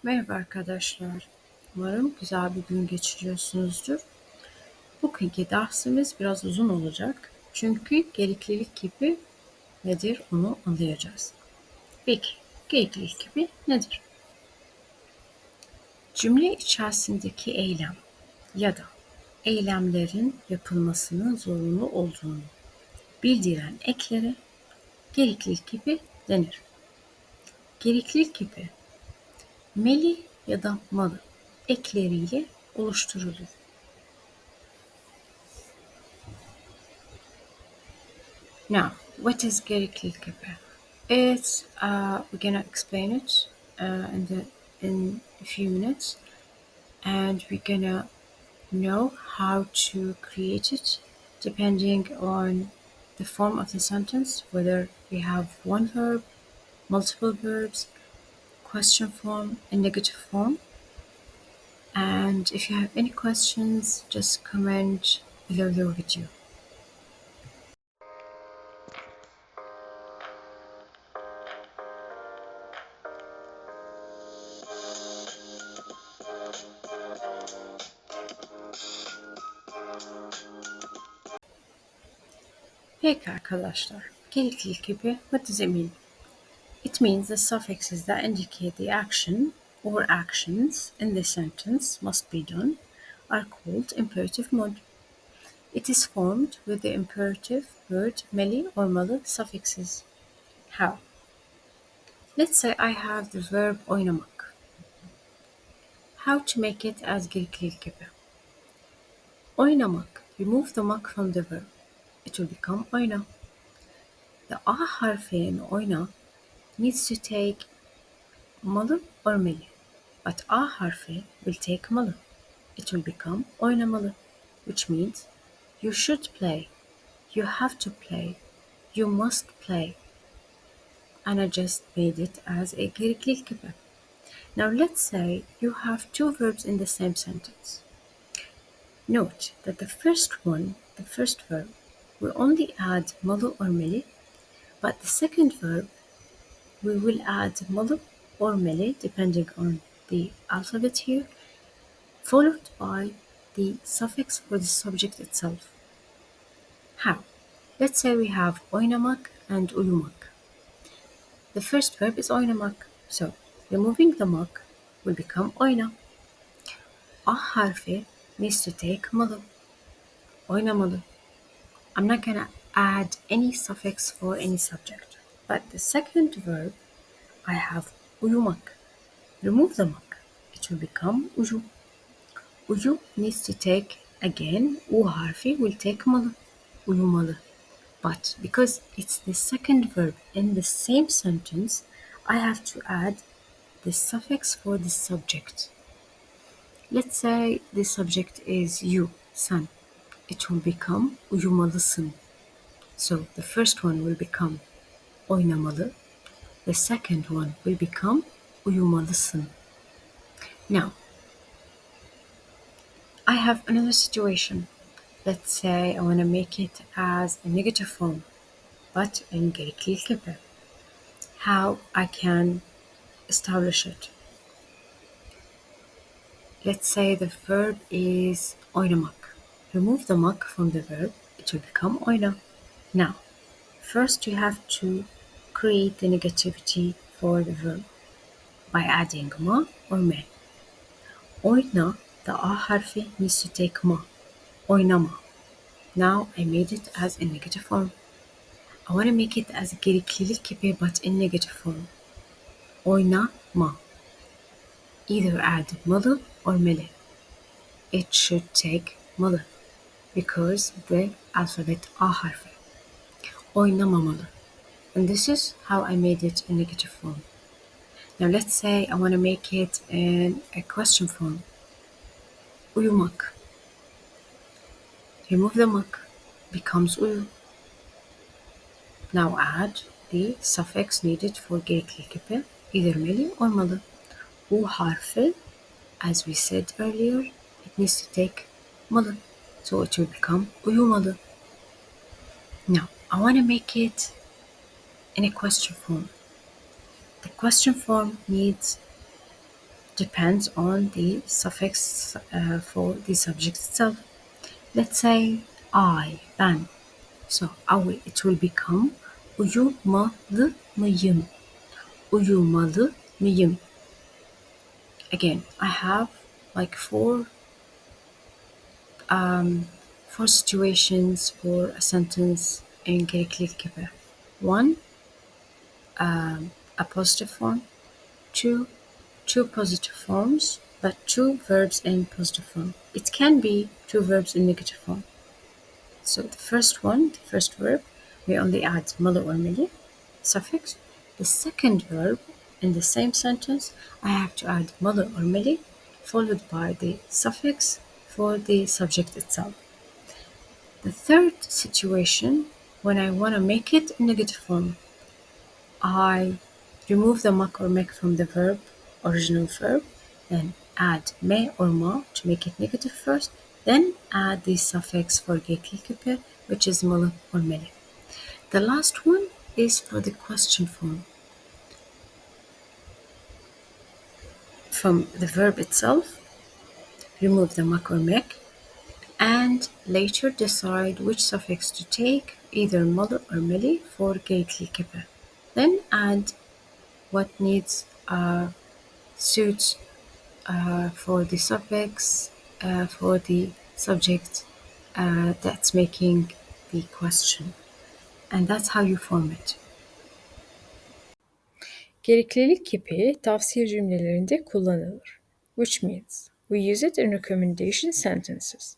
Merhaba arkadaşlar. Umarım güzel bir gün geçiriyorsunuzdur. Bugünkü dersimiz biraz uzun olacak. Çünkü gereklilik kipi nedir onu anlayacağız. Peki, gereklilik kipi nedir? Cümle içerisindeki eylem ya da eylemlerin yapılmasının zorunlu olduğunu bildiren eklere gereklilik kipi denir. Gereklilik kipi meli ya da malı ekleriyle oluşturulur. Now, what is Gereklilik Kipi? We're gonna explain it in a few minutes, and we're gonna know how to create it depending on the form of the sentence, whether we have one verb, multiple verbs, question form, and negative form. And if you have any questions, just comment below the video. Peki arkadaşlar, gereklilik kipi, what does it mean? It means the suffixes that indicate the action or actions in the sentence must be done are called imperative mode. It is formed with the imperative word meli or malı suffixes. How? Let's say I have the verb oynamak. How to make it as gereklilik kipi? Oynamak. Remove the mak from the verb. It will become oyna. The a harfi in oyna needs to take malı or meli, but a harfi will take malı. It will become oynamalı, which means you should play, you have to play, you must play. And I just made it as a gereklilik kipi. Now let's say you have two verbs in the same sentence. Note that the first verb, will only add malı or meli, but the second verb, we will add malı or meli depending on the alphabet here, followed by the suffix for the subject itself. How? Let's say we have oynamak and uyumak. The first verb is oynamak, so removing the mak will become oyna. A harfi needs to take malı, oynamalı. I'm not gonna add any suffix for any subject. But the second verb, I have uyumak. Remove the mak, it will become uyu. Uyu needs to take, again, u harfi will take malı, uyumalı. But because it's the second verb in the same sentence, I have to add the suffix for the subject. Let's say the subject is you, sen. It will become uyumalısın. So the first one will become oynamalı. The second one will become uyumalısın. Now, I have another situation. Let's say I want to make it as a negative form, but in gereklilik kipi. How I can establish it? Let's say the verb is oynamak. Remove the mak from the verb, it will become oyna. Now, first you have to create the negativity for the verb by adding ma or me. Oyna, the a harfi needs to take ma. Oynama. Now I made it as a negative form. I want to make it as gereklilik kipi but in negative form. Oynama. Either add malı or meli. It should take malı because the alphabet a harfi. Oynamamalı. And this is how I made it in negative form. Now let's say I want to make it in a question form. Uyumak. Remove the mak, becomes uyu. Now add the suffix needed for gereklilik kipi, either meli or malı. U harfi, as we said earlier, it needs to take malı, so it will become uyumalı. Now, I want to make it in a question form. The question form needs depends on the suffix for the subject itself. Let's say I, ben. So it will become uyumalı mıyım? Uyumalı mıyım? Again, I have like four situations for a sentence in Gereklilik Kipi. One, a positive form. Two positive forms, but two verbs in positive form. It can be two verbs in negative form. So the first verb, we only add malı or meli suffix. The second verb in the same sentence, I have to add malı or meli followed by the suffix for the subject itself. The third situation, when I want to make it in negative form, I remove the mak or mek from the original verb, then add me or ma to make it negative first, then add the suffix for Gereklilik Kipi, which is malı or meli. The last one is for the question form. From the verb itself, remove the mak or mek, and later decide which suffix to take, either malı or meli for Gereklilik Kipi. Then add what needs suits for the suffix for the subject that's making the question. And that's how you form it. Gereklilik kipi tavsiye cümlelerinde kullanılır, which means we use it in recommendation sentences.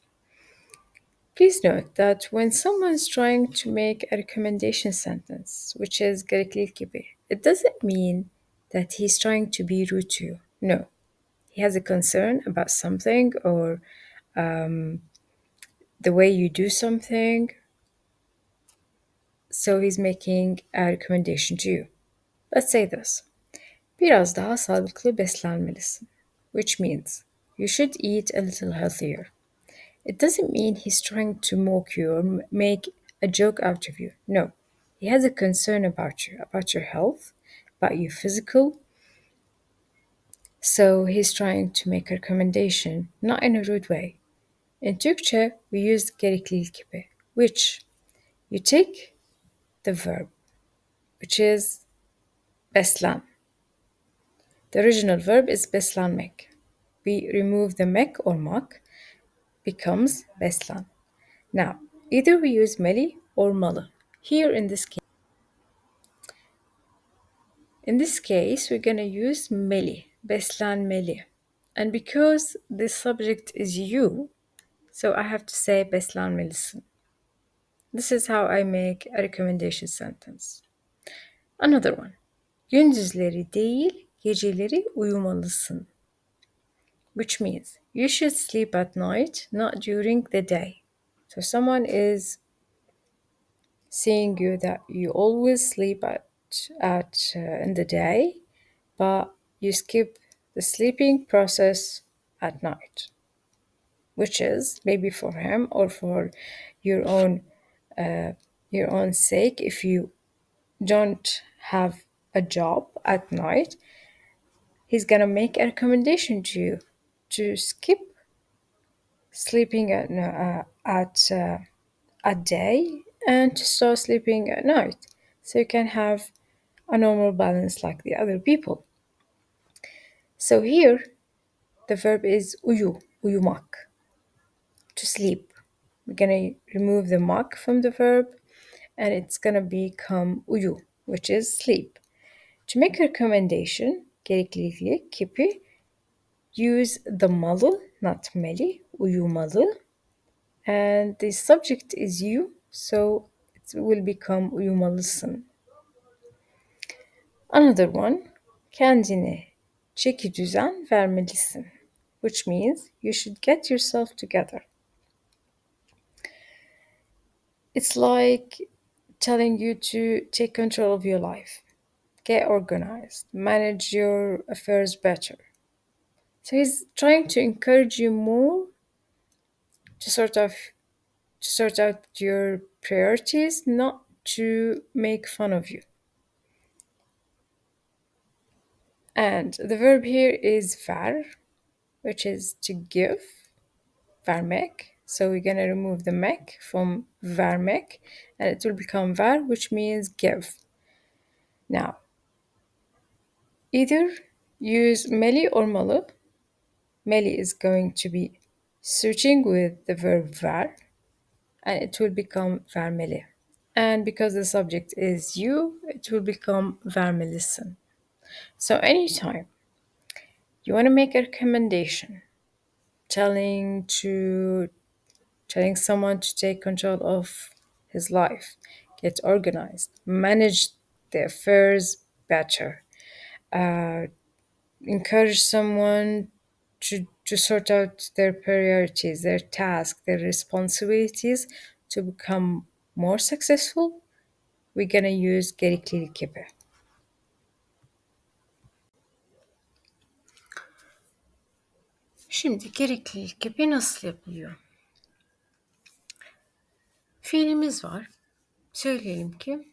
Please note that when someone is trying to make a recommendation sentence, which is gereklilik kipi, it doesn't mean that he's trying to be rude to you. No. He has a concern about something or the way you do something, so he's making a recommendation to you. Let's say this. Biraz daha sağlıklı beslenmelisin, which means you should eat a little healthier. It doesn't mean he's trying to mock you or make a joke out of you. No, he has a concern about your health, about your physical. So he's trying to make a recommendation, not in a rude way. In Türkçe, we use gereklilik kipi, which you take the verb, which is beslen. The original verb is beslenmek. We remove the mek or mak, becomes beslen. Now, either we use meli or malı. Here in this case, we're going to use meli, beslenmeli. And because the subject is you, so I have to say beslenmelisin. This is how I make a recommendation sentence. Another one. Gündüzleri değil, geceleri uyumalısın. Which means you should sleep at night, not during the day. So someone is seeing you that you always sleep in the day, but you skip the sleeping process at night, which is maybe for him or for your own sake. If you don't have a job at night, he's gonna make a recommendation to you to skip sleeping at day and to start sleeping at night, so you can have a normal balance like the other people. So here the verb is uyumak, to sleep. We're gonna remove the mak from the verb and it's gonna become uyu, which is sleep. To make a recommendation, gereklilik kipi, use the malı, not meli, uyumalı, and the subject is you, so it will become uyumalısın. Another one, kendine çeki düzen vermelisin, which means you should get yourself together. It's like telling you to take control of your life, get organized, manage your affairs better. So he's trying to encourage you more to sort out your priorities, not to make fun of you. And the verb here is ver, which is to give, vermek. So we're going to remove the mek from vermek, and it will become ver, which means give. Now, either use meli or malı. Meli is going to be switching with the verb ver, and it will become vermeli. And because the subject is you, it will become vermelisin. So anytime you want to make a recommendation, telling someone to take control of his life, get organized, manage the affairs better, encourage someone to sort out their priorities, their tasks, their responsibilities to become more successful, we're gonna use Gereklilik Kipi. Şimdi gereklilik gibi nasıl yapılıyor? Fiilimiz var. Söyleyelim ki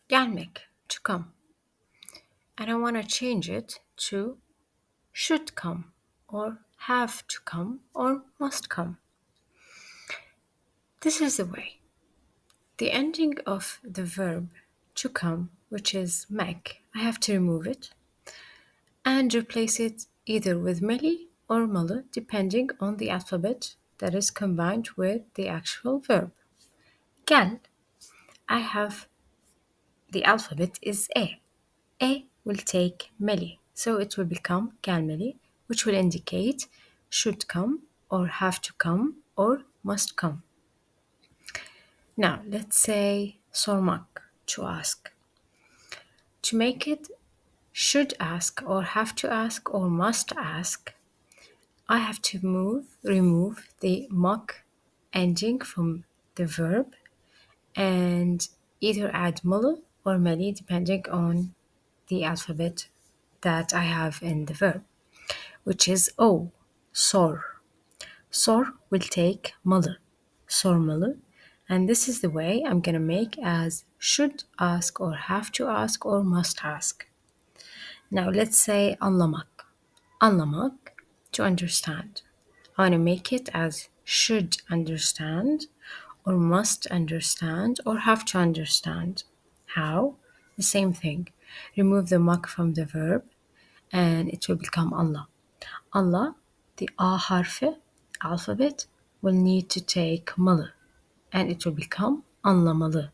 gelmek, to come. And I want to change it to should come or have to come or must come. This is the way. The ending of the verb to come, which is mek, I have to remove it and replace it either with meli or malı, depending on the alphabet that is combined with the actual verb. Gel, I have the alphabet is A. A will take meli, so it will become gelmeli, which will indicate should come or have to come or must come. Now, let's say sormak, to ask. To make it should ask or have to ask or must ask, I have to remove the mak ending from the verb and either add malı or meli depending on the alphabet that I have in the verb, which is O, sor. Sor will take malı, sormalı, and this is the way I'm gonna make as should ask or have to ask or must ask. Now let's say anlamak. Anlamak, to understand. I want to make it as should understand or must understand or have to understand. How? The same thing. Remove the mak from the verb and it will become Allah. Allah, the A harfi, alphabet, will need to take malı and it will become anlamalı.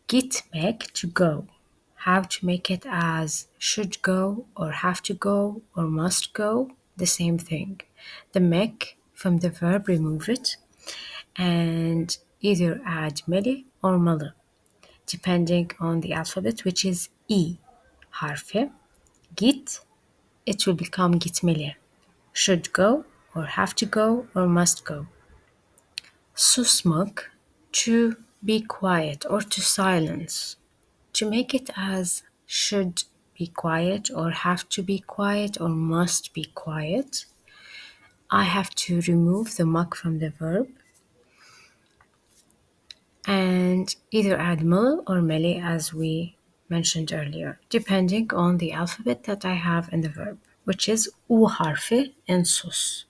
Gitmek, to go. How to make it as should go or have to go or must go, the same thing. The mek from the verb, remove it and either add meli or malı, depending on the alphabet, which is E harfi. Git, it will become gitmeli. Should go or have to go or must go. Susmak, to be quiet or to silence. To make it as should be quiet or have to be quiet or must be quiet, I have to remove the mak from the verb and either add mul or meli as we mentioned earlier, depending on the alphabet that I have in the verb, which is U harfi and sus.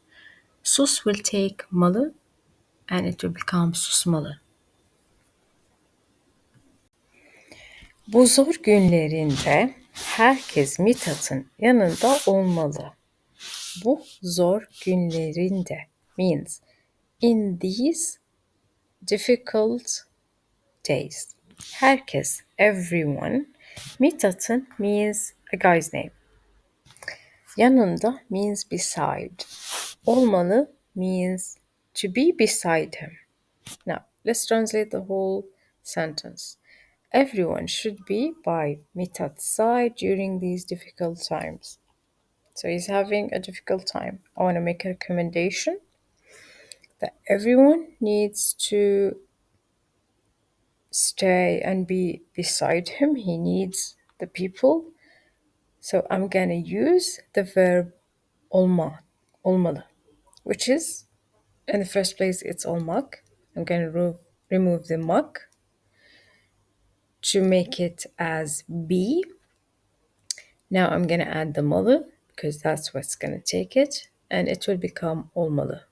Sus will take malı and it will become susmalı. Bu zor günlerinde herkes Mithat'ın yanında olmalı. Bu zor günlerinde means in these difficult days. Herkes, everyone. Mithat'ın means a guy's name. Yanında means beside. Olmalı means to be beside him. Now, let's translate the whole sentence. Everyone should be by Mithat's side during these difficult times. So he's having a difficult time. I want to make a recommendation that everyone needs to stay and be beside him. He needs the people. So I'm going to use the verb olmalı, which is, in the first place, it's olmak. I'm going to remove the mak to make it as be. Now I'm going to add the malı because that's what's going to take it, and it will become olmalı.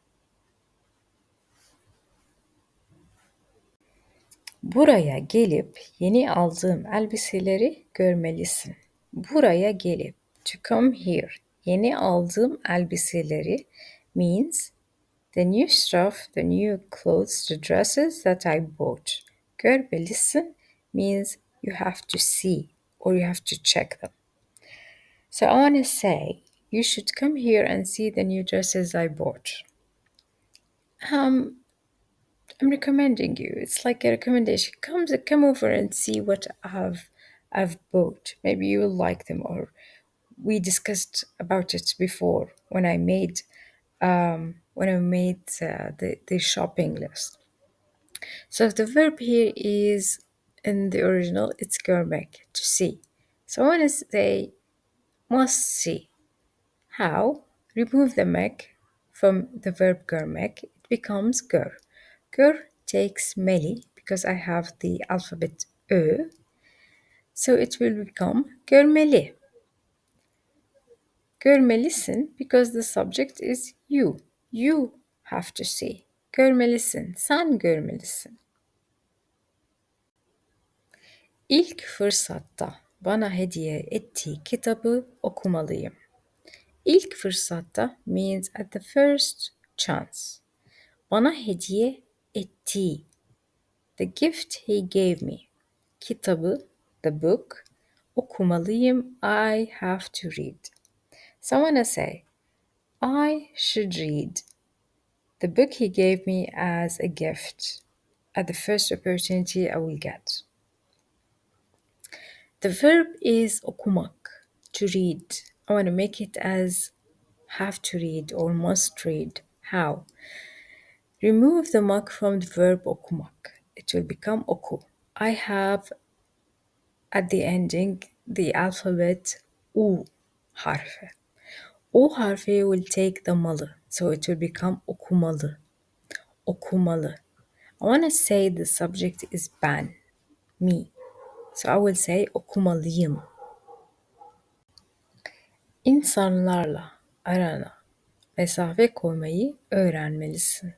Buraya gelip yeni aldığım elbiseleri görmelisin. Buraya gelip, to come here, yeni aldığım elbiseleri means the new stuff, the new clothes, the dresses that I bought. Görmelisin means you have to see or you have to check them. So I want to say, you should come here and see the new dresses I bought. I'm recommending you. It's like a recommendation. Come over and see what I've bought. Maybe you will like them, or we discussed about it before when I made the shopping list. So the verb here is in the original. It's görmek, to see. So I want to say must see. How? Remove the mek from the verb görmek. It becomes gör. Gör takes meli because I have the alphabet Ö. So it will become görmeli. Görmelisin because the subject is you. You have to see. Görmelisin. Sen görmelisin. İlk fırsatta bana hediye ettiği kitabı okumalıyım. İlk fırsatta means at the first chance. Bana hediye ettiği. The gift he gave me. Kitabı, the book. Okumalıyım, I have to read. So I wanna say, I should read the book he gave me as a gift at the first opportunity I will get. The verb is okumak, to read. I want to make it as have to read or must read. How? Remove the mak from the verb okumak. It will become oku. I have at the ending the alphabet U harfi. U harfi will take the malı, so it will become okumalı. Okumalı. I want to say the subject is ben, me. So I will say okumalıyım. İnsanlarla arana mesafe koymayı öğrenmelisin.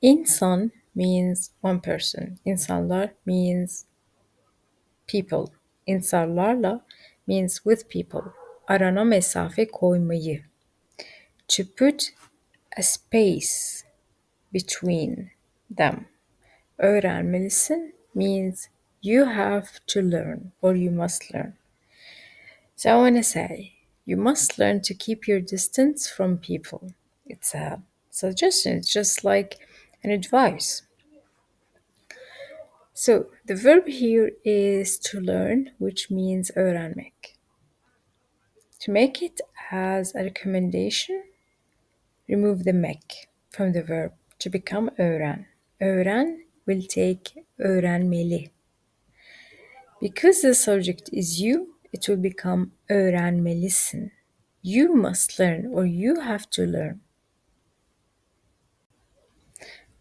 İnsan means one person. İnsanlar means people. İnsanlarla means with people. Arana mesafe koymayı. To put a space between them. Öğrenmelisin means you have to learn or you must learn. So I want to say, you must learn to keep your distance from people. It's a suggestion, it's just like an advice. So the verb here is to learn, which means öğrenmek. To make it as a recommendation, remove the mek from the verb to become öğren. Öğren will take öğrenmeli. Because the subject is you, it will become öğrenmelisin. You must learn or you have to learn.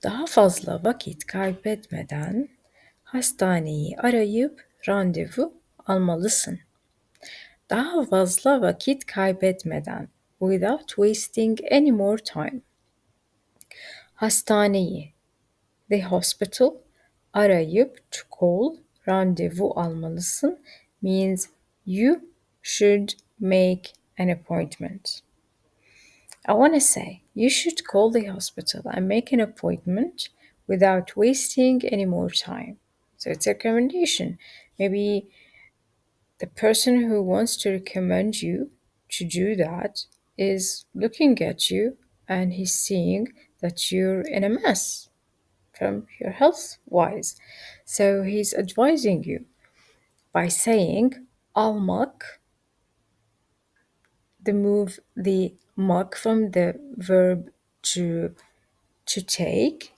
Daha fazla vakit kaybetmeden hastaneyi arayıp randevu almalısın. Daha fazla vakit kaybetmeden, without wasting any more time. Hastaneyi, the hospital, arayıp, to call, randevu almalısın means you should make an appointment. I want to say, you should call the hospital and make an appointment without wasting any more time. So it's a recommendation. Maybe the person who wants to recommend you to do that is looking at you and he's seeing that you're in a mess from your health wise. So he's advising you by saying almak, the mak from the verb to take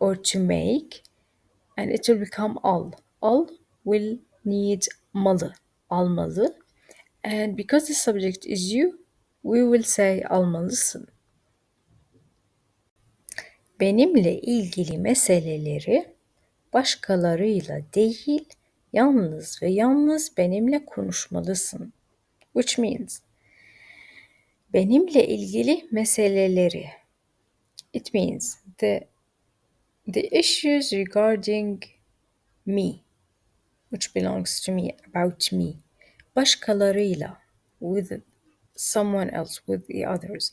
or to make, and it will become al. Al will need malı, almalı. And because the subject is you, we will say almalısın. Benimle ilgili meseleleri başkalarıyla değil, yalnız ve yalnız benimle konuşmalısın. which means benimle ilgili meseleleri. It means the issues regarding me, which belongs to me, about me. Başkalarıyla, with someone else, with the others.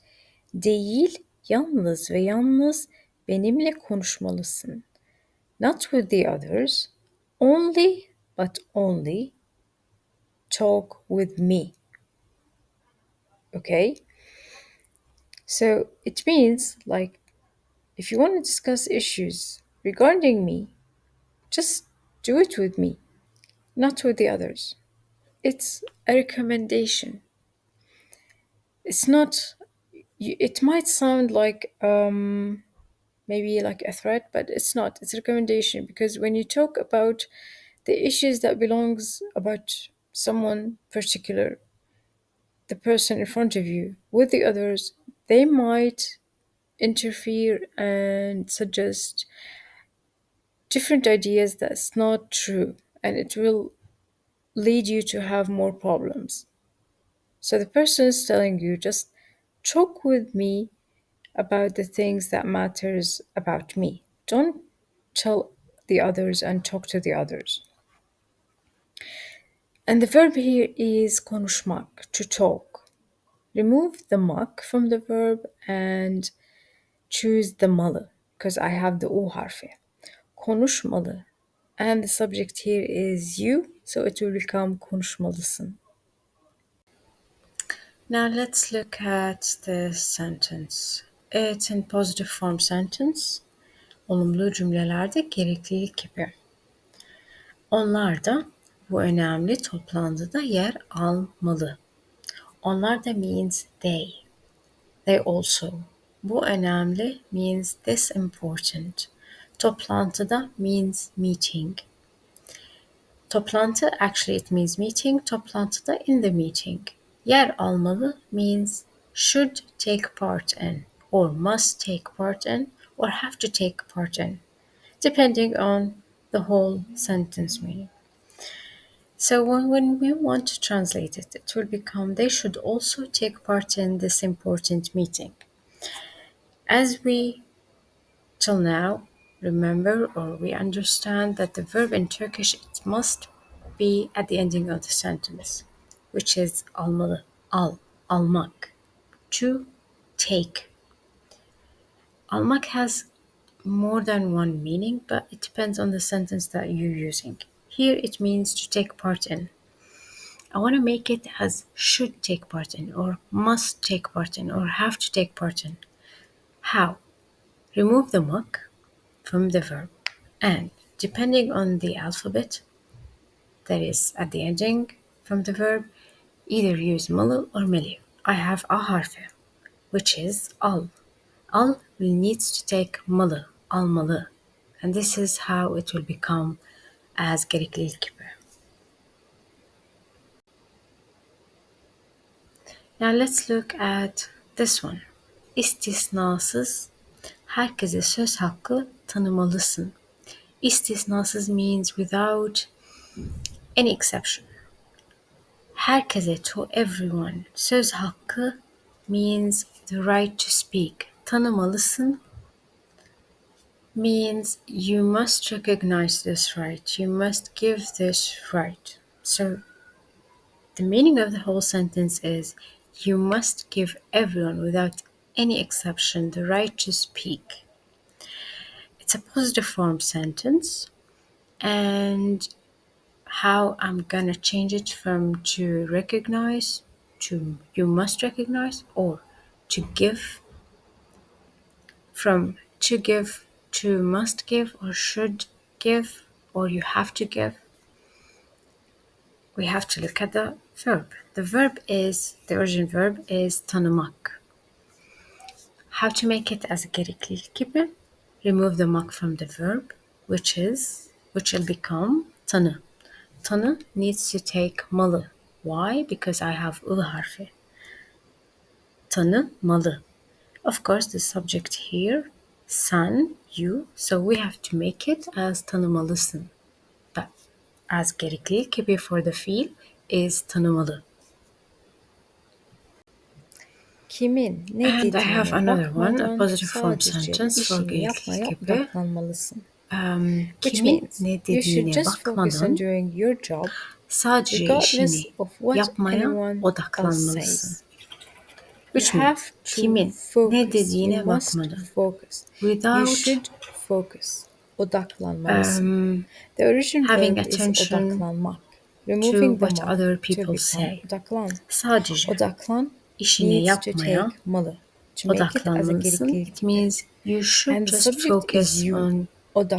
Değil, yalnız ve yalnız benimle konuşmalısın. Not with the others. Only, but only talk with me. Okay? So it means like if you want to discuss issues regarding me, just do it with me, not with the others. It's a recommendation. It's not, it might sound like maybe like a threat, but it's not. It's a recommendation because when you talk about the issues that belongs about someone particular, the person in front of you, with the others, they might interfere and suggest different ideas that's not true, and it will lead you to have more problems. So the person is telling you, just talk with me about the things that matters about me. Don't tell the others and talk to the others. And the verb here is konuşmak, to talk. Remove the mak from the verb and choose the malı, because I have the u harfi. Konuşmalı. And the subject here is you, so it will become konuşmalısın. Now let's look at the sentence. It's in positive form sentence. Olumlu cümlelerde gereklilik kipi. Onlar da bu önemli toplantıda yer almalı. Onlar da means they. They also. Bu önemli means this important. Toplantıda means meeting. Toplantı actually it means meeting. Toplantıda in the meeting. Yer almalı means should take part in or must take part in or have to take part in, depending on the whole sentence meaning. So when we want to translate it, it will become they should also take part in this important meeting. As we till now remember or we understand that the verb in Turkish it must be at the ending of the sentence, which is almalı, almak, to take. Almak has more than one meaning, but it depends on the sentence that you're using. Here it means to take part in. I want to make it as should take part in, or must take part in, or have to take part in. How? Remove the mak from the verb, and depending on the alphabet that is at the ending from the verb, either use malı or meli. I have a harfi, which is al. Al will needs to take malı, almalı, and this is how it will become as Gereklilik Kipi. Now let's look at this one. İstisnasız, herkese söz hakkı tanımalısın. İstisnasız means without any exception. Herkese, to everyone. Söz hakkı means the right to speak. Tanımalısın means you must recognize this right. You must give this right. So the meaning of the whole sentence is you must give everyone without any exception the right to speak. It's a positive form sentence, and how I'm gonna change it from to recognize to you must recognize, or to give, from to give to must give, or should give, or you have to give. We have to look at the verb. The original verb is tanımak. How to make it as a gereklilik kipi? Remove the mak from the verb, which will become tanı. Tanı needs to take malı. Why? Because I have ı harfi. Tanımalı. Of course, the subject here, sen, you, so we have to make it as tanımalısın. But as gereklilik kipi for the fiil is tanımalı. Kimin ne And I have dediğine another one, a bakmadan positive form sadece sentence for işini Gereklilik yapmaya Kipi. odaklanmalısın. Which Kimin means ne you should dediğine just focus on bakmadan doing your job sadece regardless işini of what yapmaya anyone else odaklanmalısın. says. You Which have means to kimin ne focus. You dediğine must bakmadan focus. You without should focus. Odaklanmalısın. The original having verb is attention odaklanmak. to Removing the what mark other to people become say. odaklan. Sadece Odaklan işini needs to yapmaya take malı. To make it as a odaklanmalısın. gereklilik It gibi. means you should And the just subject is focus you. on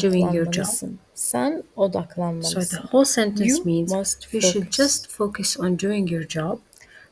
doing your job. Odaklanmalısın. Sen So the odaklanmalısın. whole sentence You means must you should focus. just focus on doing your job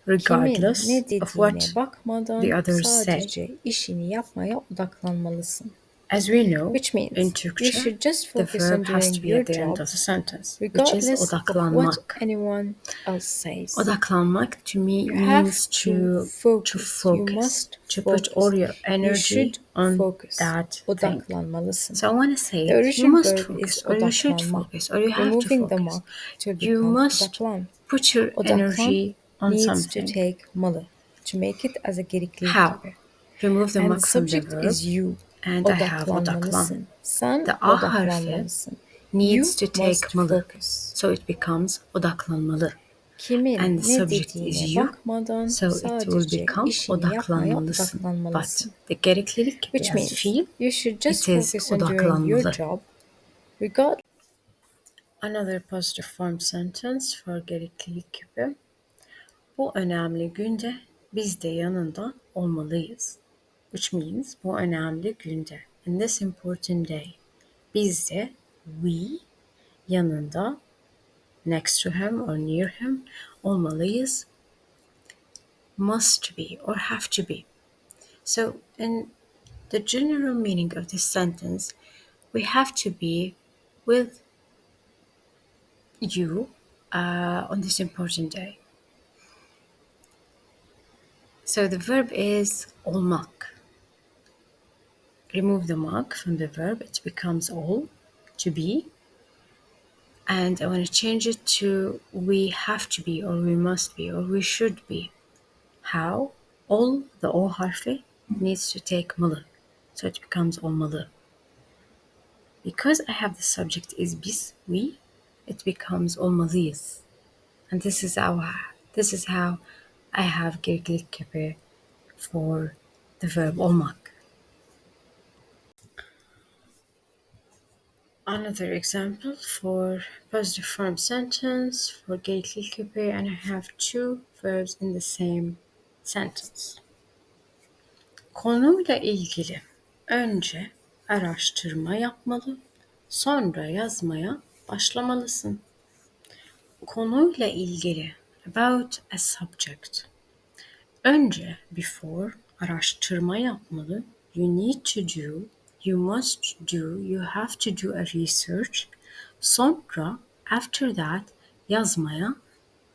Kimin regardless ne of dediğine what bakmadan the others say. sadece işini yapmaya odaklanmalısın. As we know, Which means in you Turkçe, should just the focus on verb has to doing be your at the end job of the sentence, which is regardless of what odaklanmak. anyone else says. Odaklanmak to me You have means to to focus. You focus, must to put all focus. your You energy should on focus. that thing. Odaklanmalısın. So I want to say The you original must verb is focus, or you should odaklanmak. focus, or you have to Removing the focus. mark to You become must odaklan. put your Odaklan energy on needs something. to take malı. To make it as a gereklilik How? gibi. Remove the And the mark from the subject verb, is you. and I have odaklan. Odaklanmalısın. Sen The A harfi odaklanmalısın. needs You to take must malı, focus. so it becomes odaklanmalı. Kimin And the ne subject dediğine is you, bakmadan so it will sadece become işini yapmaya odaklanmalısın. But odaklanmalısın. the gereklilik kipi Which as means fiil, you should just it is focus on doing your odaklanmalı. job regardless. Another positive form sentence for gereklilik kipi. Bu önemli günde biz de yanında olmalıyız. Which means bu önemli günde. In this important day. Biz de, we, yanında, next to him or near him, olmalıyız. Must be or have to be. So in the general meaning of this sentence, we have to be with you on this important day. So the verb is olmak. Remove the mark from the verb, it becomes ol, to be. And I want to change it to we have to be, or we must be, or we should be. How? Ol, the o harfi, needs to take malı. So it becomes olmalı. Because I have the subject is biz, we, it becomes olmalıyız. And this is how I have gereklilik kipi for the verb olmak. Another example for positive form sentence for gereklilik kipi, and I have two verbs in the same sentence. Konuyla ilgili önce araştırma yapmalı, sonra yazmaya başlamalısın. Konuyla ilgili, about a subject. Önce, before, araştırma yapmalı. You need to do, you must do, you have to do a research. Sonra, after that, yazmaya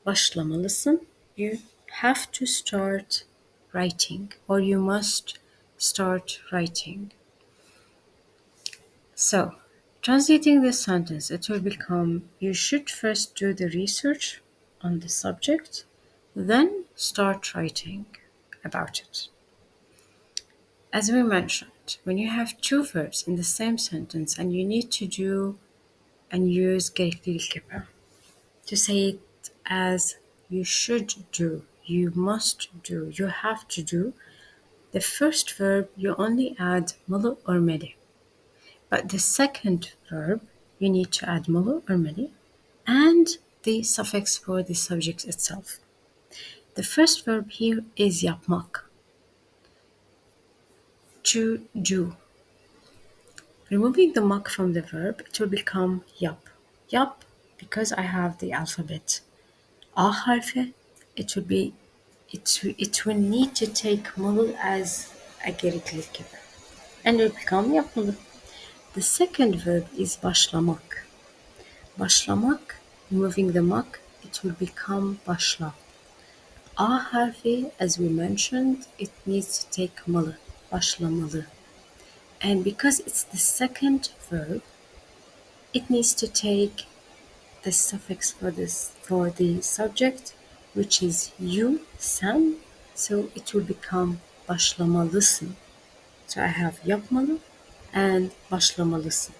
başlamalısın. You have to start writing, or you must start writing. So, translating this sentence, it will become you should first do the research on the subject, then start writing about it. As we mentioned, when you have two verbs in the same sentence and you need to do and use gereklilik kipi to say it as you should do, you must do, you have to do, the first verb you only add malı or meli. But the second verb, you need to add malı or meli and the suffix for the subject itself. The first verb here is yapmak, to do. Removing the mak from the verb, it will become yap. Yap, because I have the alphabet. A harfi, it will need to take malı as a gereklilik kipi. And it will become yapmalı. The second verb is başlamak. Başlamak, removing the mak, it will become başla. A harfi, as we mentioned, it needs to take malı, başlamalı. And because it's the second verb, it needs to take the suffix for the subject, which is you, sen, So it will become başlamalısın. So I have yapmalı and başlamalısın.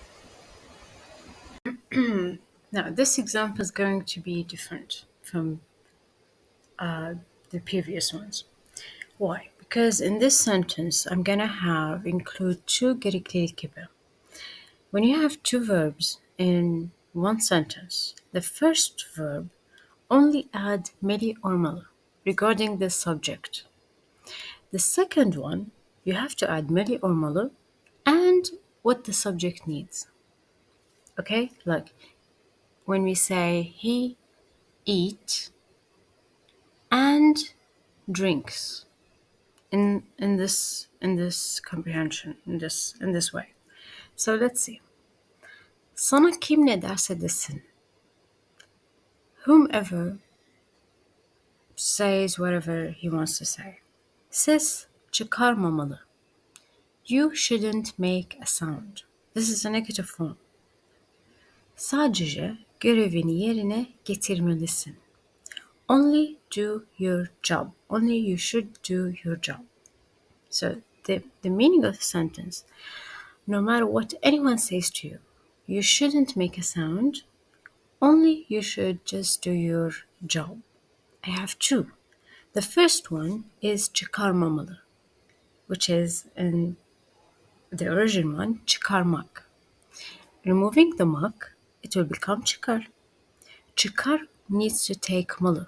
Now this example is going to be different from the previous ones. Why? Because in this sentence, I'm gonna include two gereklilik kipi. When you have two verbs in one sentence, the first verb only add meli or malı regarding the subject. The second one, you have to add meli or malı and what the subject needs. Okay? Like when we say he eats and drinks in this comprehension, in this way. So let's see. Sana kim ne derse desin. Whomever says whatever he wants to say. Ses çıkarmamalı. You shouldn't make a sound. This is a negative form. Sadece görevini yerine getirmelisin. Only do your job. Only you should do your job. So the meaning of the sentence, no matter what anyone says to you, you shouldn't make a sound. Only you should just do your job. I have two. The first one is çıkarmamalı, which is in the original one, çıkarmak. Removing the mak, it will become çıkar. Çıkar needs to take malı,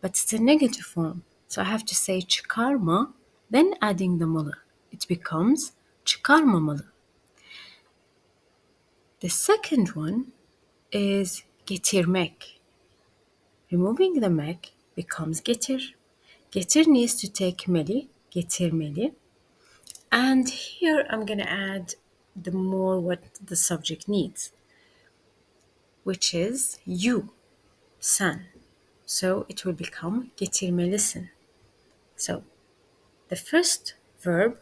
but it's a negative form. So I have to say çıkarma, then adding the malı. It becomes çıkarmamalı. The second one is getirmek. Removing the mek becomes getir. Getir needs to take meli, getirmeli. And here I'm going to add the more what the subject needs, which is you, sen. So it will become getirmelisin. So the first verb,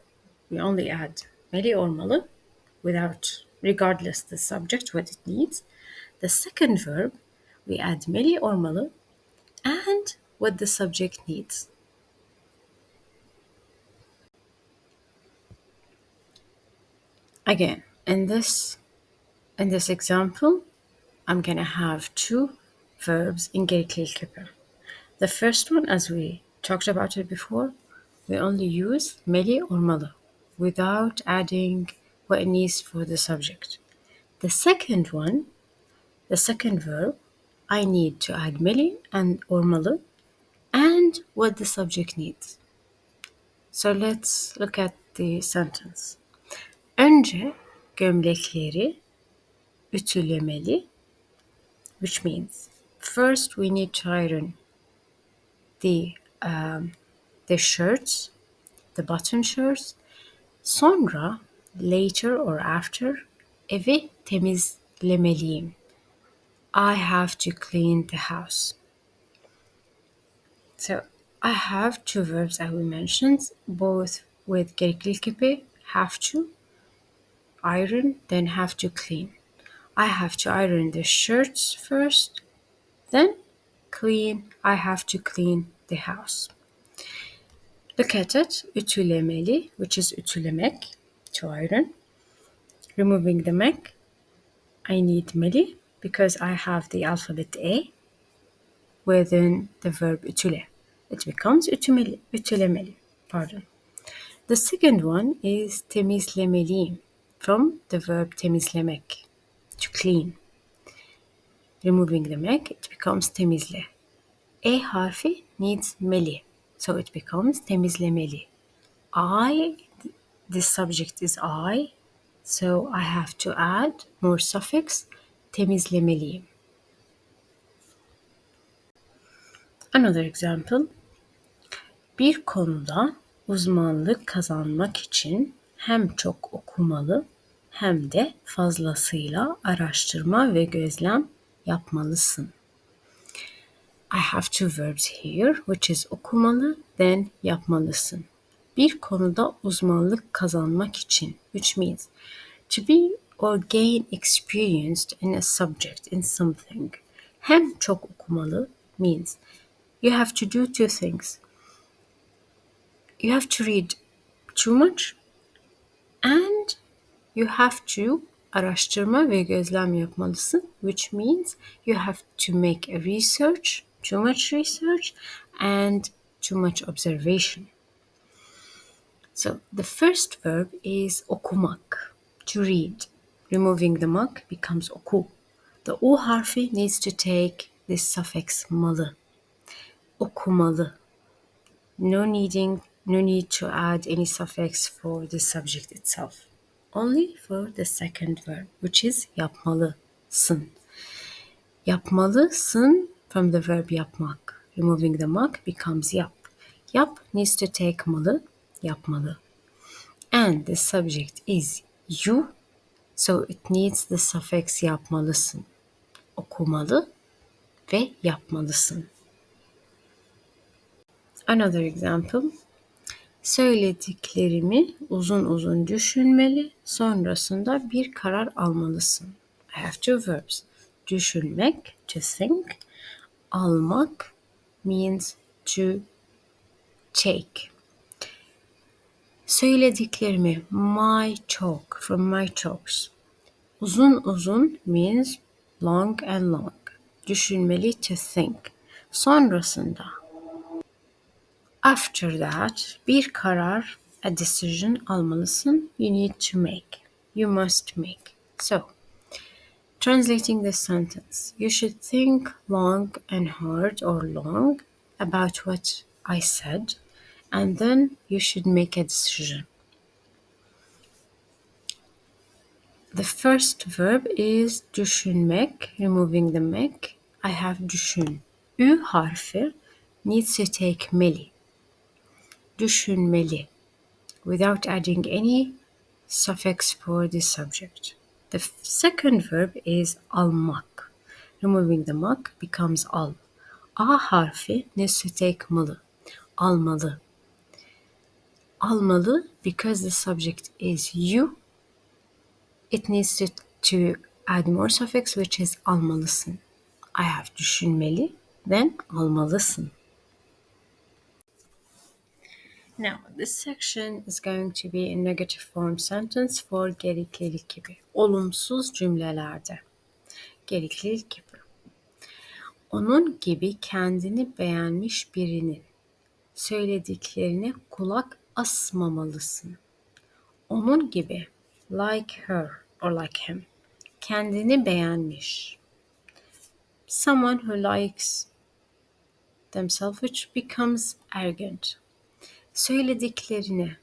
we only add meli or malı regardless the subject, what it needs. The second verb, we add meli or malı and what the subject needs. Again, in this example, I'm gonna have two verbs in Gereklilik Kipi. The first one, as we talked about it before, we only use meli or malı without adding what it needs for the subject. The second one, the second verb, I need to add meli and or malı and what the subject needs. So let's look at the sentence. Önce gömlekleri ütülemeli, which means first we need to iron the shirts, the button shirts. Sonra, later or after, evi temizlemeliyim. I have to clean the house. So I have two verbs that we mentioned, both with gereklilik kipi, have to iron, then have to clean. I have to iron the shirts first, then clean. I have to clean the house. Look at it. Ütülemeli, which is ütülemek, to iron. Removing the mek, I need meli because I have the alphabet A within the verb ütüle. It becomes ütülemeli. Pardon. The second one is temizlemeliyim from the verb temizlemek, to clean. Removing the mek, it becomes temizle. E harfi needs meli, so it becomes temizlemeli. The subject is I, so I have to add more suffix, temizlemeliyim. Another example. Bir konuda uzmanlık kazanmak için hem çok okumalı hem de fazlasıyla araştırma ve gözlem yapmalısın. I have two verbs here, which is okumalı, then yapmalısın. Bir konuda uzmanlık kazanmak için, which means to be or gain experienced in a subject, in something. Hem çok okumalı means you have to do two things. You have to read too much and you have to araştırma ve gözlem yapmalısın, which means you have to make a research, too much research and too much observation. So the first verb is okumak, to read. Removing the mak becomes oku. The u harfi needs to take this suffix malı. Okumalı. No need to add any suffix for the subject itself. Only for the second verb, which is yapmalısın. Yapmalısın from the verb yapmak. Removing the mak becomes yap. Yap needs to take malı, yapmalı. And the subject is you, so it needs the suffix yapmalısın. Okumalı ve yapmalısın. Another example. Söylediklerimi uzun uzun düşünmeli, sonrasında bir karar almalısın. I have two verbs. Düşünmek, to think. Almak means to take. Söylediklerimi, my talk, from my talks. Uzun uzun means long and long. Düşünmeli, to think. Sonrasında, after that, bir karar, a decision almalısın. You need to make. You must make. So, translating this sentence, you should think long and hard or long about what I said, and then you should make a decision. The first verb is düşünmek, removing the mek. I have düşün. Ü harfi needs to take meli. Düşünmeli, without adding any suffix for the subject. The second verb is almak. Removing the mak becomes al. A harfi needs to take malı. Almalı. Almalı because the subject is you. It needs to add more suffix which is almalısın. I have düşünmeli, then almalısın. Now, this section is going to be a negative form sentence for gereklilik kipi. Olumsuz cümlelerde. Gereklilik kipi. Onun gibi kendini beğenmiş birinin söylediklerine kulak asmamalısın. Onun gibi, like her or like him. Kendini beğenmiş. Someone who likes themselves, which becomes arrogant. Söylediklerine,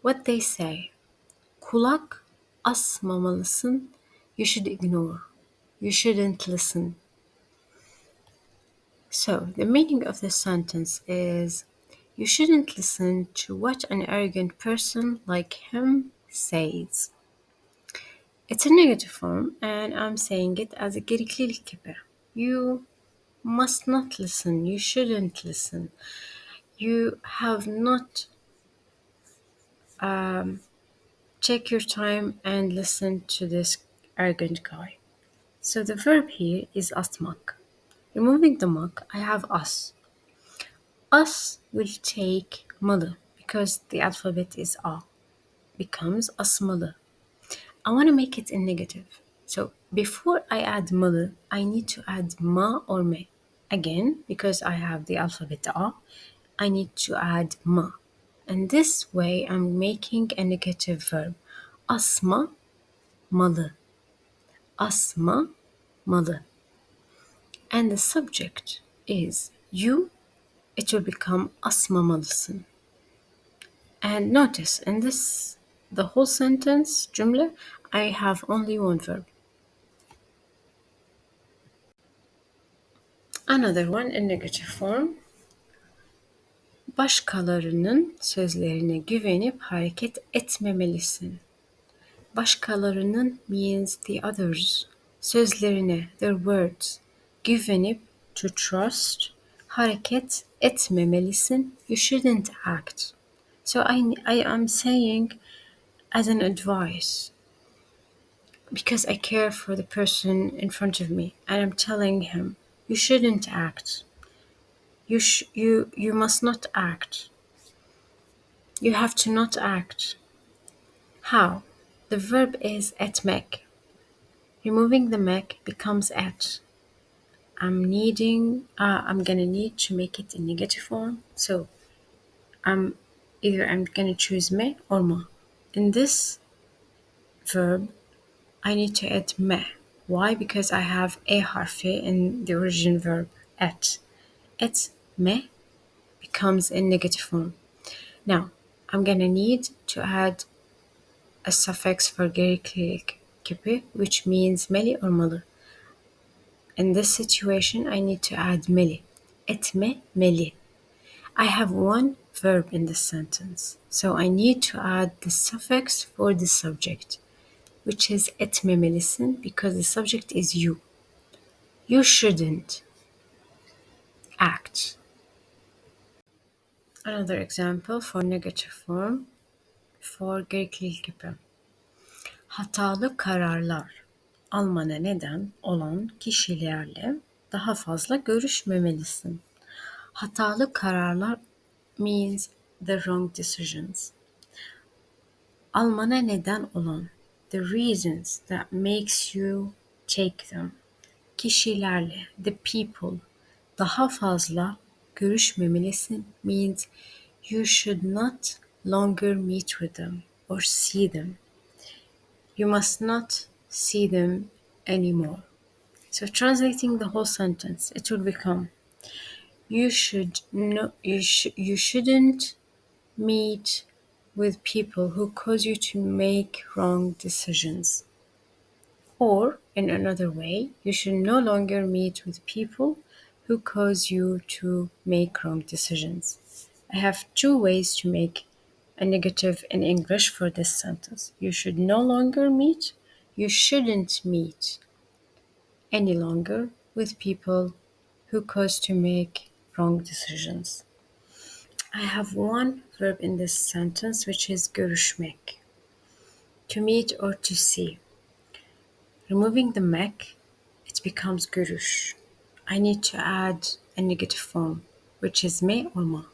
what they say, kulak asmamalısın, you should ignore, you shouldn't listen. So, the meaning of this sentence is, you shouldn't listen to what an arrogant person like him says. It's a negative form, and I'm saying it as a gereklilik kipi. You must not listen, you shouldn't listen. You have not take your time and listen to this arrogant guy. So the verb here is asmak. Removing the mak, I have us. Us will take malı because the alphabet is a. Becomes asmalı. I want to make it in negative. So before I add malı, I need to add ma or me. Again, because I have the alphabet a, I need to add ma. And this way I'm making a negative verb. Asma malı. Asma malı. And the subject is you, it will become asmamalısın. And notice in this, the whole sentence, cümle, I have only one verb. Another one in negative form. Başkalarının sözlerine güvenip hareket etmemelisin. Başkalarının means the others. Sözlerine, their words. Güvenip, to trust. Hareket etmemelisin. You shouldn't act. So I am saying as an advice because I care for the person in front of me and I'm telling him you shouldn't act. You must not act. You have to not act. How? The verb is etmek. Removing the mek becomes et. I'm gonna need to make it in negative form. So I'm gonna choose me or ma. In this verb, I need to add me. Why? Because I have a harfi in the origin verb et. Et me becomes in negative form. Now, I'm gonna need to add a suffix for Gereklilik Kipi, which means meli or malı. In this situation, I need to add meli. Etme meli. I have one verb in this sentence, so I need to add the suffix for the subject, which is etmemelisin because the subject is you. You shouldn't act. Another example for negative form for Gereklilik Kipi. Hatalı kararlar almana neden olan kişilerle daha fazla görüşmemelisin. Hatalı kararlar means the wrong decisions. Almana neden olan, the reasons that makes you take them. Kişilerle, the people, daha fazla görüşmemelisin means you should not longer meet with them or see them. You must not see them anymore. So translating the whole sentence, it will become you shouldn't meet with people who cause you to make wrong decisions. Or in another way, you should no longer meet with people who cause you to make wrong decisions. I have two ways to make a negative in English for this sentence. You should no longer meet, you shouldn't meet any longer with people who cause to make wrong decisions. I have one verb in this sentence which is görüşmek, to meet or to see. Removing the mek, it becomes görüş. I need to add a negative form, which is me or ma.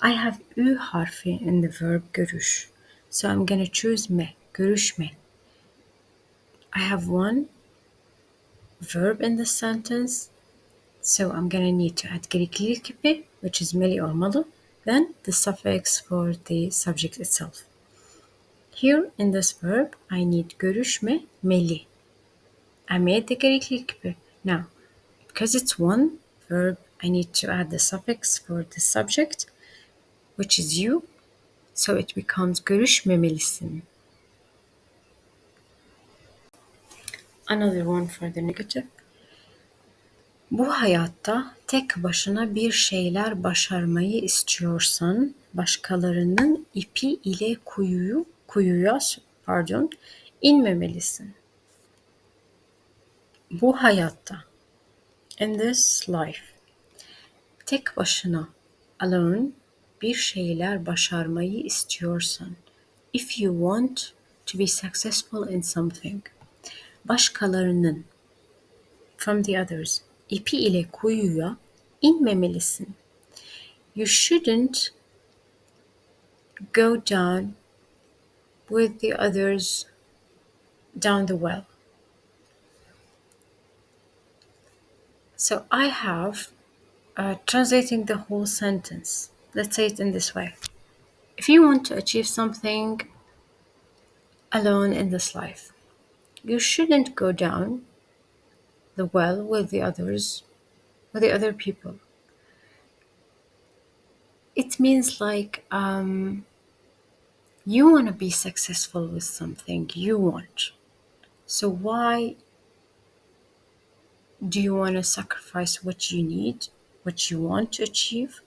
I have ü harfi in the verb görüş, so I'm gonna choose me, görüşme. I have one verb in this sentence, so I'm gonna need to add gereklilik kipi, which is meli or malı, then the suffix for the subject itself. Here in this verb, I need görüşme, meli. I made the gereklilik kipi. Now, because it's one verb, I need to add the suffix for the subject, which is you, so it becomes görüşmemelisin. Another one for the negative. Bu hayatta tek başına bir şeyler başarmayı istiyorsan başkalarının ipi ile kuyuya inmemelisin. Bu hayatta, in this life, tek başına, alone, bir şeyler başarmayı istiyorsan, if you want to be successful in something, başkalarının, from the others, ipi ile kuyuya inmemelisin. You shouldn't go down with the others down the well. So I have translating the whole sentence. Let's say it in this way. If you want to achieve something alone in this life, you shouldn't go down the well with the others, with the other people. It means like you want to be successful with something you want. So why do you want to sacrifice what you need, what you want to achieve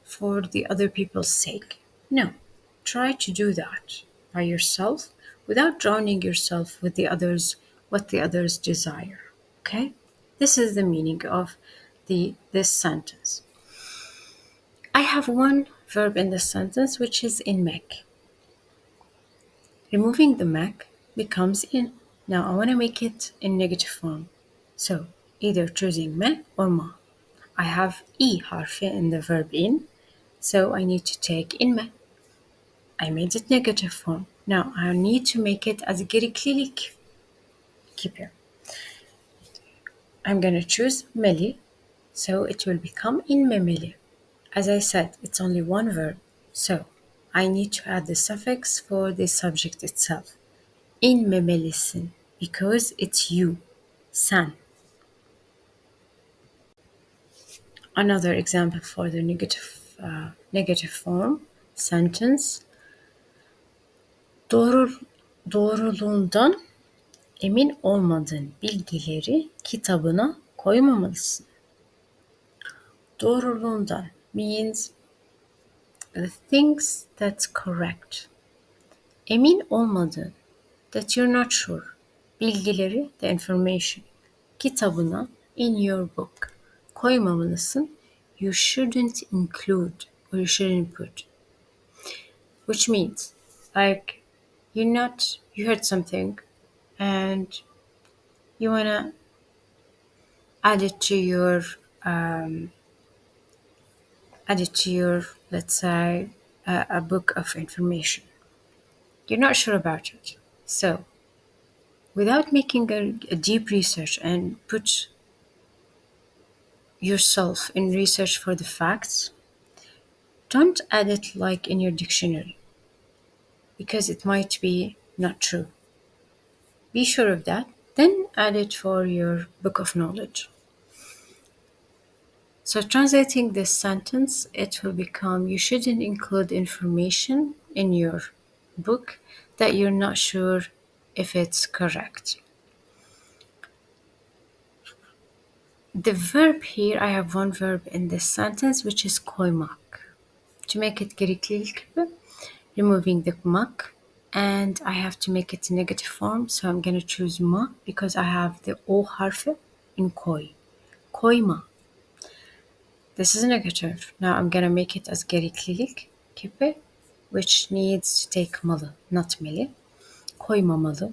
for the other people's sake? No. Try to do that by yourself without drowning yourself with the others, what the others desire. Okay? This is the meaning of this sentence. I have one verb in this sentence which is in mek. Removing the mek becomes in. Now I want to make it in negative form. So either choosing me or ma. I have i harfi in the verb in, so I need to take in me. I made it negative form. Now I need to make it as Gereklilik Kipi. I'm gonna choose meli, so it will become inmemeli. As I said, it's only one verb, so I need to add the suffix for the subject itself. İnmemelisin, because it's you, sen. Another example for the negative form sentence. Doğruluğundan emin olmadığın bilgileri kitabına koymamalısın. Doğruluğundan means the things that's correct. Emin olmadığın, that you're not sure. Bilgileri, the information. Kitabına, in your book. Koymamalısın. You shouldn't include or you shouldn't put. Which means, like, you heard something and you wanna add it to your, let's say, a book of information. You're not sure about it. So, without making a deep research and put yourself in research for the facts, don't add it like in your dictionary because it might be not true. Be sure of that, then add it for your book of knowledge. So translating this sentence, it will become you shouldn't include information in your book that you're not sure if it's correct. The verb here, I have one verb in this sentence, which is koymak. To make it gereklilik kipi, removing the mak, and I have to make it a negative form, so I'm going to choose ma because I have the o harfi in koy. Koyma. This is negative. Now I'm going to make it as gereklilik kipi, which needs to take malı, not meli. Koymamalı.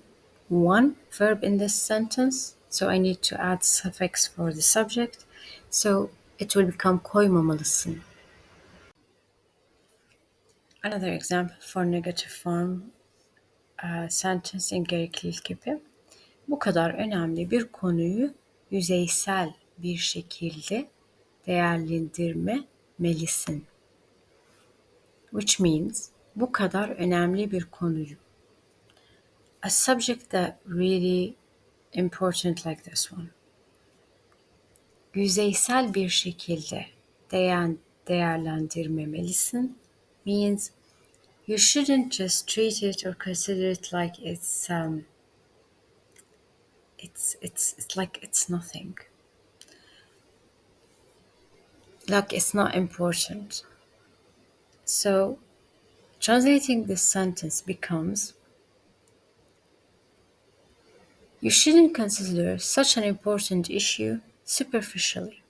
One verb in this sentence, so I need to add suffix for the subject, so it will become koymamalısın. Another example for negative form sentence in gereklilik kipi. Bu kadar önemli bir konuyu yüzeysel bir şekilde değerlendirmemelisin. Which means bu kadar önemli bir konuyu. A subject that really important like this one. Yüzeysel bir şekilde değerlendirmemelisin means you shouldn't just treat it or consider it like it's like it's nothing. Like it's not important. So translating this sentence becomes you shouldn't consider such an important issue superficially.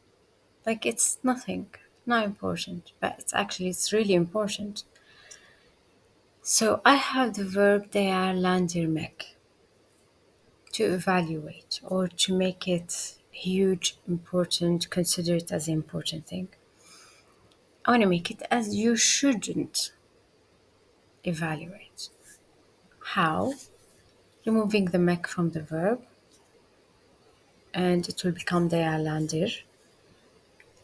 Like it's nothing, not important, but it's really important. So I have the verb değerlendirmek, to evaluate or to make it huge, important, consider it as an important thing. I want to make it as you shouldn't evaluate. How? Removing the mek from the verb and it will become değerlendir.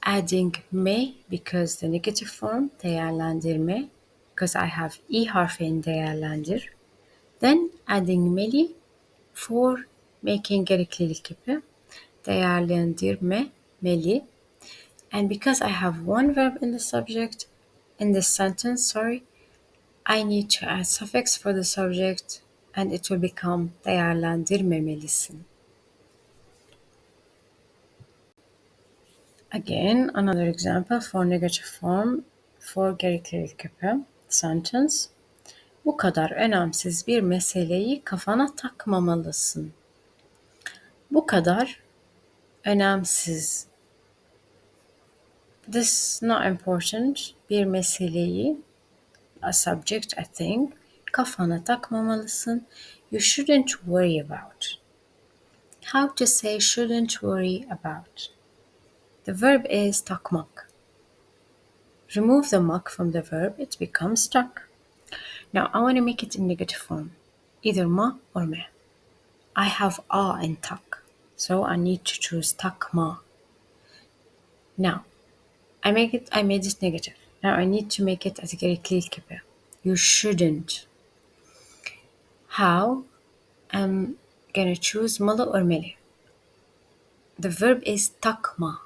Adding me because the negative form değerlendirme because I have e harfi in değerlendir. Then adding meli for making gereklilik kipi değerlendirmemeli. And because I have one verb in the subject, in this sentence, I need to add suffix for the subject and it will become değerlendirmemelisin. Again, another example for negative form for gereklilik kipi sentence. Bu kadar önemsiz bir meseleyi kafana takmamalısın. Bu kadar önemsiz. This is not important. Bir meseleyi, a subject, a thing, kafana takmamalısın. You shouldn't worry about. How to say shouldn't worry about? The verb is takmak. Remove the mak from the verb, it becomes tak. Now I want to make it in negative form, either ma or me. I have a in tak, so I need to choose takma. Now I made it negative. Now I need to make it as gereklilik gibi. You shouldn't. How? I'm gonna choose malı or meli. The verb is takma,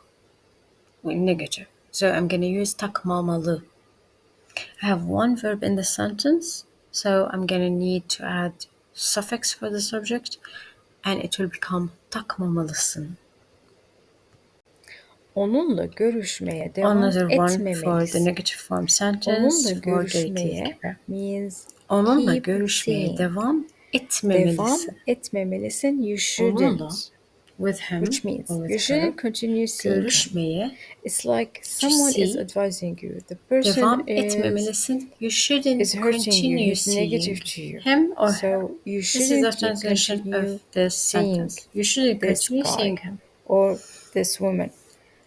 negative. So I'm gonna use takmamalı. I have one verb in the sentence, so I'm gonna need to add suffix for the subject, and it will become takmamalısın. Onunla görüşmeye devam Another one for the etmemelisin. negative form sentence Onunla for gereklilik görüşmeye gibi. means Onunla keep görüşmeye seeing. devam Devam etmemelisin. etmemelisin. You Onunla, shouldn't. with him Which means or you with her, shouldn't continue seeing him. görüşmeye It's like someone is see, advising you. The person devam etmemelisin. You shouldn't is hurting you. continue He's negative seeing to you. him or her. So you This is the shouldn't translation continue of this seeing sentence. You shouldn't this continue guy seeing him. or this woman.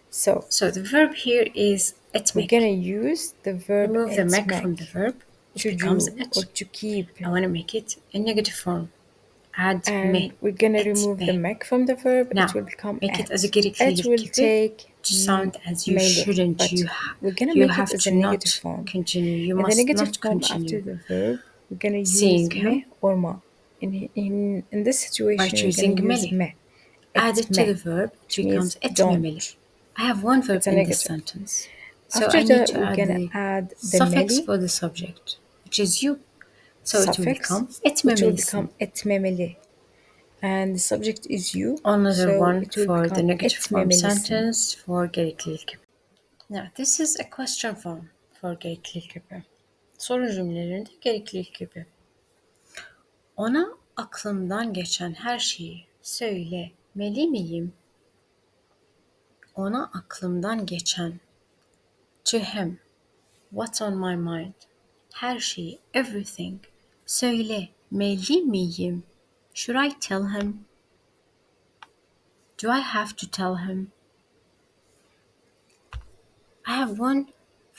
So the verb here is we're etmek. gonna use the verb Remove the mek etmek from the verb. It to becomes do et. or to keep. I want to make it in negative form. Add And me. we're gonna remove the mek from the verb. Now, it will become make et. it as a Et gereklilik will kipi take to sound as you meli, shouldn't. but we're gonna You make have it as to a negative not form. continue. You In the must negative not form continue after the verb, we're gonna use seeing me him or ma. In this by situation, we're choosing gonna use meli. me. Add it to Etme, the verb, it which means becomes etmemeli. don't. I have one verb It's a in this negative. sentence. So After I need that, to we're add gonna the add the suffix meli for the subject, which is you. So it will suffix, become which will etmemelisin. become etmemeli. And the subject is you, Another so one it will for the become negative form etmemelisin. sentence for gereklilik kipi. Now this is a question form for gereklilik kipi. Soru cümlelerinde gereklilik kipi. Ona aklımdan geçen her şeyi söylemeli miyim? Ona aklımdan geçen. To him. What's on my mind? Her şeyi, everything. Söylemeli miyim? Should I tell him? Do I have to tell him? I have one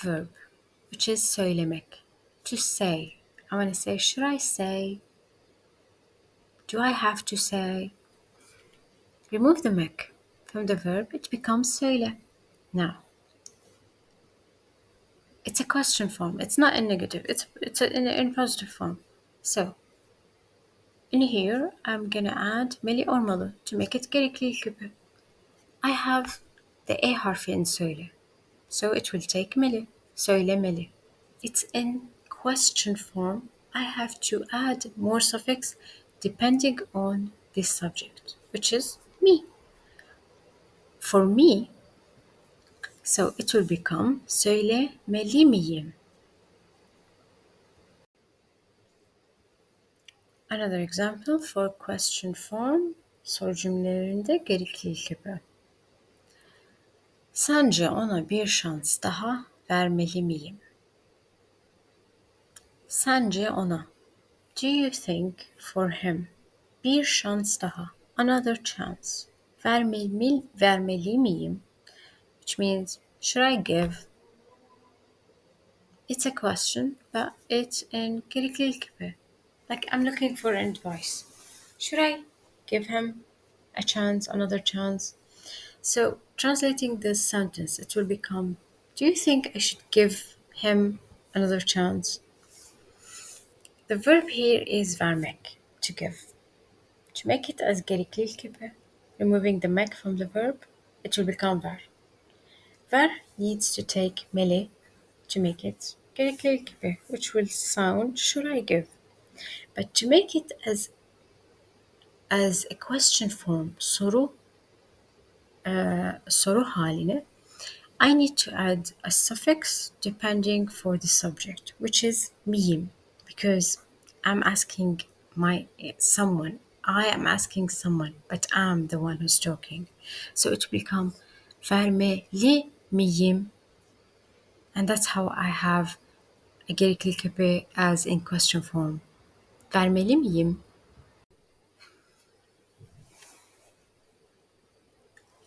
verb, which is söylemek. To say. I want to say, should I say? Do I have to say? Remove the mek from the verb, it becomes söyle. Now, it's a question form. It's not in negative. It's in positive form. So, in here, I'm gonna add meli or malı to make it gereklilik kipi. I have the E harfi in söyle. So it will take meli. Söylemeli. It's in question form. I have to add more suffix depending on this subject, which is me. For me, so it will become söylemeli miyim? Another example for question form, soru cümlelerinde gereklilik kipi. Sence ona bir şans daha vermeli miyim? Sence ona. Do you think for him? Bir şans daha. Another chance. Vermeli miyim? Which means, should I give? It's a question, but it's in gereklilik kipi. Like I'm looking for advice. Should I give him a chance, another chance? So translating this sentence, it will become, do you think I should give him another chance? The verb here is vermek, to give. To make it as gereklilik kipi, removing the mek from the verb, it will become ver. Ver needs to take meli to make it gereklilik kipi, which will sound should I give. But to make it as a question form, soru haline, I need to add a suffix depending for the subject, which is miyim, because I'm asking someone. I am asking someone, but I'm the one who's talking. So it will become vermeli miyim, and that's how I have a gereklilik kipi as in question form. Vermeli miyim?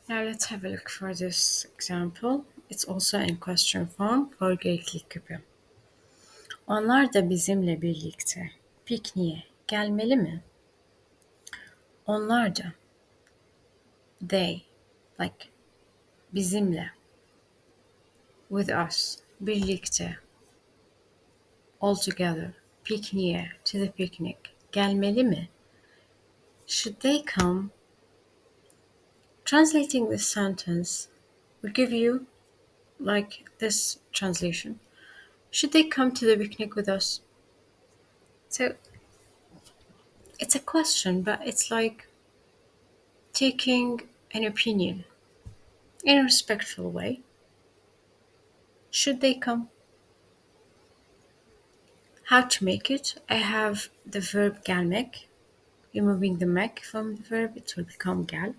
Now let's have a look for this example. It's also in question form for gereklilik kipi. Onlar da bizimle birlikte pikniğe gelmeli mi? Onlar da, they, like bizimle, with us, birlikte, all together, pikniğe, to the picnic, gelmeli mi? Should they come? Translating this sentence will give you like this translation. Should they come to the picnic with us? So it's a question, but it's like taking an opinion in a respectful way. Should they come? How to make it? I have the verb gelmek. Removing the mek from the verb, it will become gel.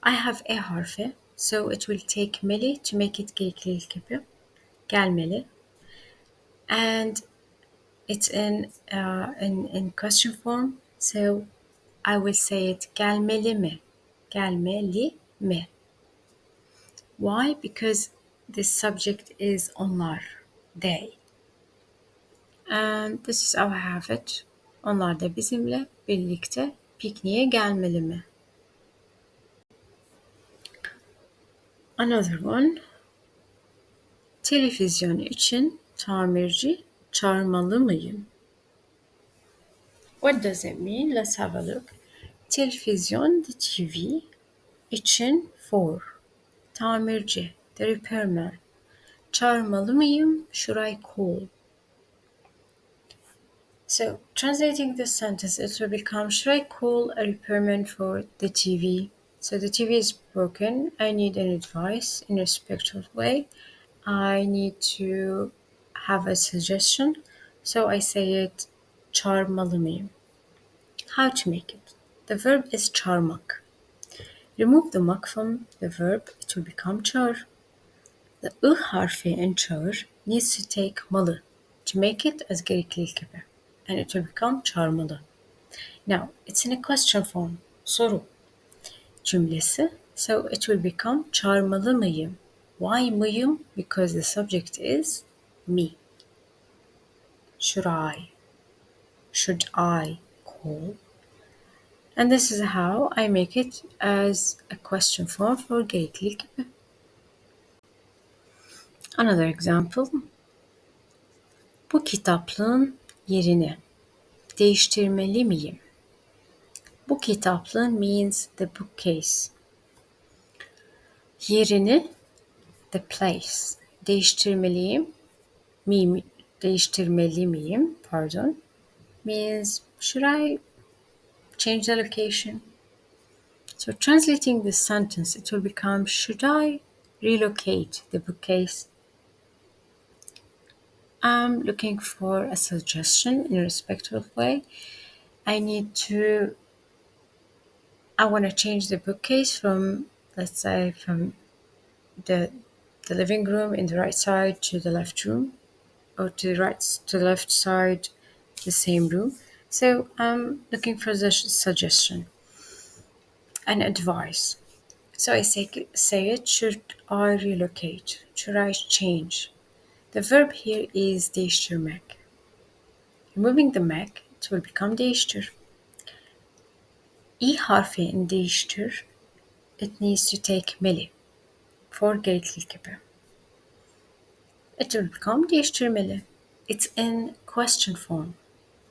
I have e harfi, so it will take meli to make it gereklilik kipi. Gelmeli. And it's in question form, so I will say it gelmeli mi? Gelmeli mi? Why? Because the subject is onlar, they. And this is how I have it. Onlar da bizimle birlikte pikniğe gelmeli mi? Another one. Televizyon için tamirci çağırmalı mıyım? What does it mean? Let's have a look. Televizyon, the TV, için for, tamirci, the repairman. Çağırmalı mıyım? Should I call? So, translating this sentence, it will become, should I call a repairman for the TV? So the TV is broken. I need an advice in a respectful way. I need to have a suggestion. So I say it, çağırmalı mıyım? How to make it? The verb is çağırmak. Remove the mak from the verb, it will become çağır. The ı harfi in çağır needs to take malı to make it as gereklilik gibi. And it will become çağırmalı. Now, it's in a question form, soru cümlesi. So it will become çağırmalı mıyım? Why mıyım? Because the subject is me. Should I? Should I call? And this is how I make it as a question form for gereklilik gibi. Another example. Bu kitaplığın yerini değiştirmeli miyim? Bu kitaplığın means the bookcase. Yerini, the place. Değiştirmeli miyim? Pardon. Means should I change the location? So translating this sentence, it will become should I relocate the bookcase? I'm looking for a suggestion in a respectful way. I want to change the bookcase from, let's say, from the living room in the right side to the left room, or to the left side, the same room. So I'm looking for the suggestion and advice. So I say it, should I relocate? Should I change? The verb here is değiştirmek. Removing the mek, it will become değiştir. İ harfi in değiştir, it needs to take meli for gereklilik gibi. It will become değiştirmeli. It's in question form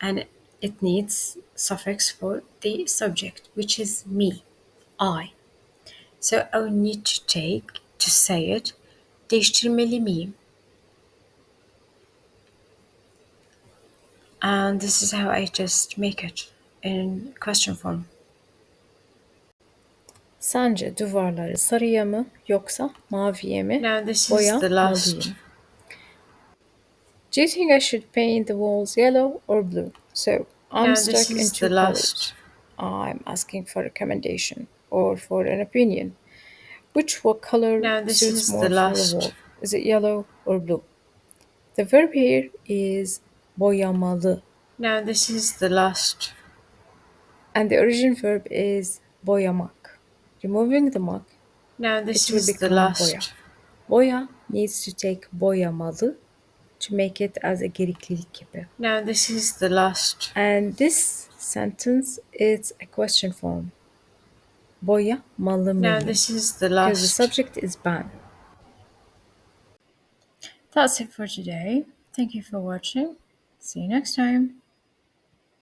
and it needs suffix for the subject, which is me, I. So I will need to say it, değiştirmeli miyim? And this is how I just make it in question form. Sence duvarları sarıya mı yoksa maviye mi Now this is the boyamalıyım? last. Do you think I should paint the walls yellow or blue? So I'm Now stuck this in is two the colors. last. I'm asking for a recommendation or for an opinion. Which color Now this suits is more the for the last. wall? Is it yellow or blue? The verb here is boyamalı, Now this is the last. and the original verb is boyamak. Removing the mak, Now this it will is the become boya. last. Boya needs to take boyamalı to make it as a Gereklilik Kipi. Now this is the last. And this sentence is a question form. Boyamalı Now mıyım? this is the Because the last. subject is ben. That's it for today. Thank you for watching. See you next time.